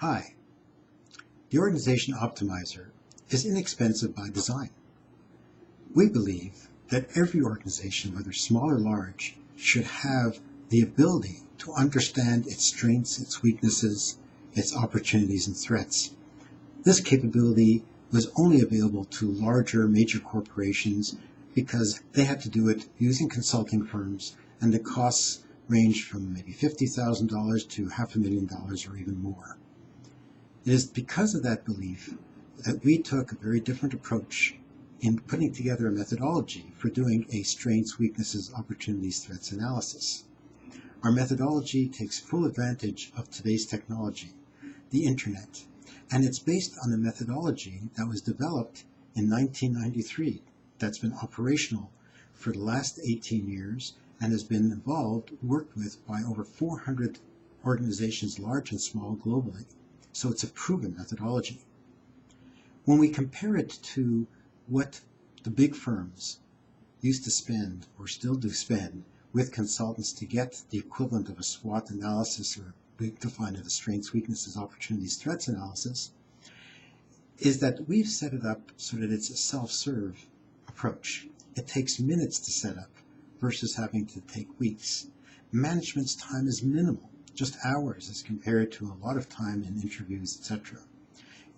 Hi. The Organization Optimizer is inexpensive by design. We believe that every organization, whether small or large, should have the ability to understand its strengths, its weaknesses, its opportunities and threats. This capability was only available to larger, major corporations because they had to do it using consulting firms, and the costs ranged from maybe $50,000 to $500,000 or even more. It is because of that belief that we took a very different approach in putting together a methodology for doing a strengths, weaknesses, opportunities, threats analysis. Our methodology takes full advantage of today's technology, the internet, and it's based on a methodology that was developed in 1993 that's been operational for the last 18 years and has been worked with by over 400 organizations, large and small, globally. So it's a proven methodology. When we compare it to what the big firms used to spend, or still do spend, with consultants to get the equivalent of a SWOT analysis, or we define it as strengths, weaknesses, opportunities, threats analysis, is that we've set it up so that it's a self-serve approach. It takes minutes to set up versus having to take weeks. Management's time is minimal, just hours as compared to a lot of time in interviews, etc.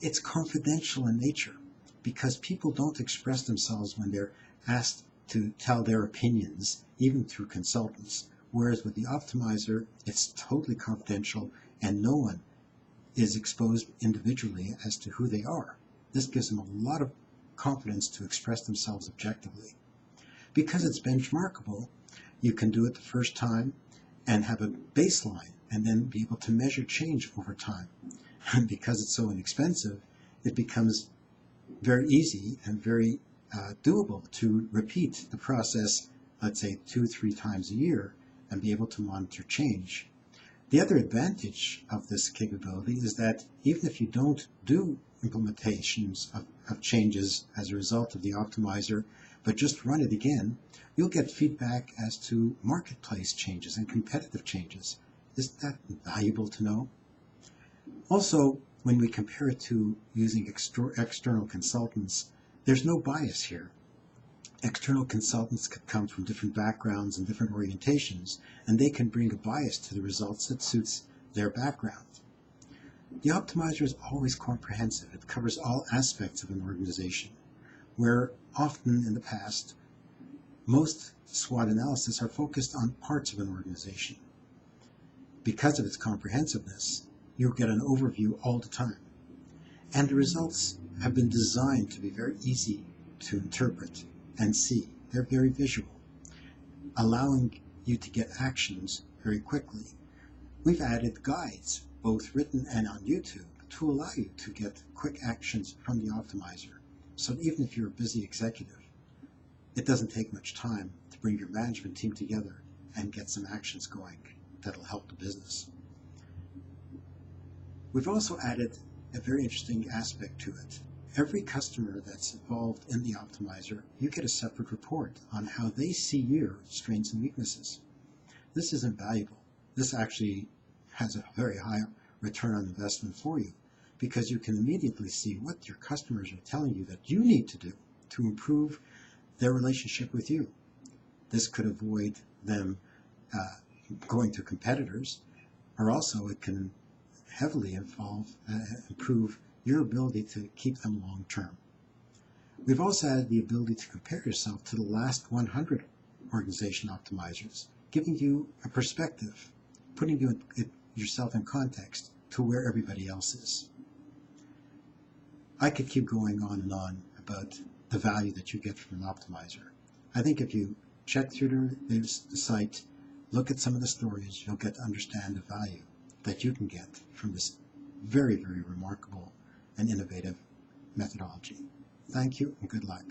It's confidential in nature because people don't express themselves when they're asked to tell their opinions, even through consultants. Whereas with the Optimizer, it's totally confidential and no one is exposed individually as to who they are. This gives them a lot of confidence to express themselves objectively. Because it's benchmarkable, you can do it the first time and have a baseline and then be able to measure change over time. And because it's so inexpensive, it becomes very easy and very doable to repeat the process, let's say 2-3 times a year, and be able to monitor change. The other advantage of this capability is that even if you don't do implementations of changes as a result of the Optimizer, but just run it again, you'll get feedback as to marketplace changes and competitive changes. Isn't that valuable to know? Also, when we compare it to using external consultants, there's no bias here. External consultants could come from different backgrounds and different orientations, and they can bring a bias to the results that suits their background. The Optimizer is always comprehensive. It covers all aspects of an organization, where often in the past, most SWOT analysis are focused on parts of an organization. Because of its comprehensiveness, you'll get an overview all the time. And the results have been designed to be very easy to interpret and see. They're very visual, allowing you to get actions very quickly. We've added guides, both written and on YouTube, to allow you to get quick actions from the Optimizer. So even if you're a busy executive, it doesn't take much time to bring your management team together and get some actions going that'll help the business. We've also added a very interesting aspect to it. Every customer that's involved in the Optimizer, you get a separate report on how they see your strengths and weaknesses. This is invaluable. This actually has a very high return on investment for you because you can immediately see what your customers are telling you that you need to do to improve their relationship with you. This could avoid them going to competitors, or also it can heavily improve your ability to keep them long term. We've also added the ability to compare yourself to the last 100 organization optimizers, giving you a perspective, putting yourself in context to where everybody else is. I could keep going on and on about the value that you get from an optimizer. I think if you check through the site, look at some of the stories, you'll get to understand the value that you can get from this very, very remarkable and innovative methodology. Thank you and good luck.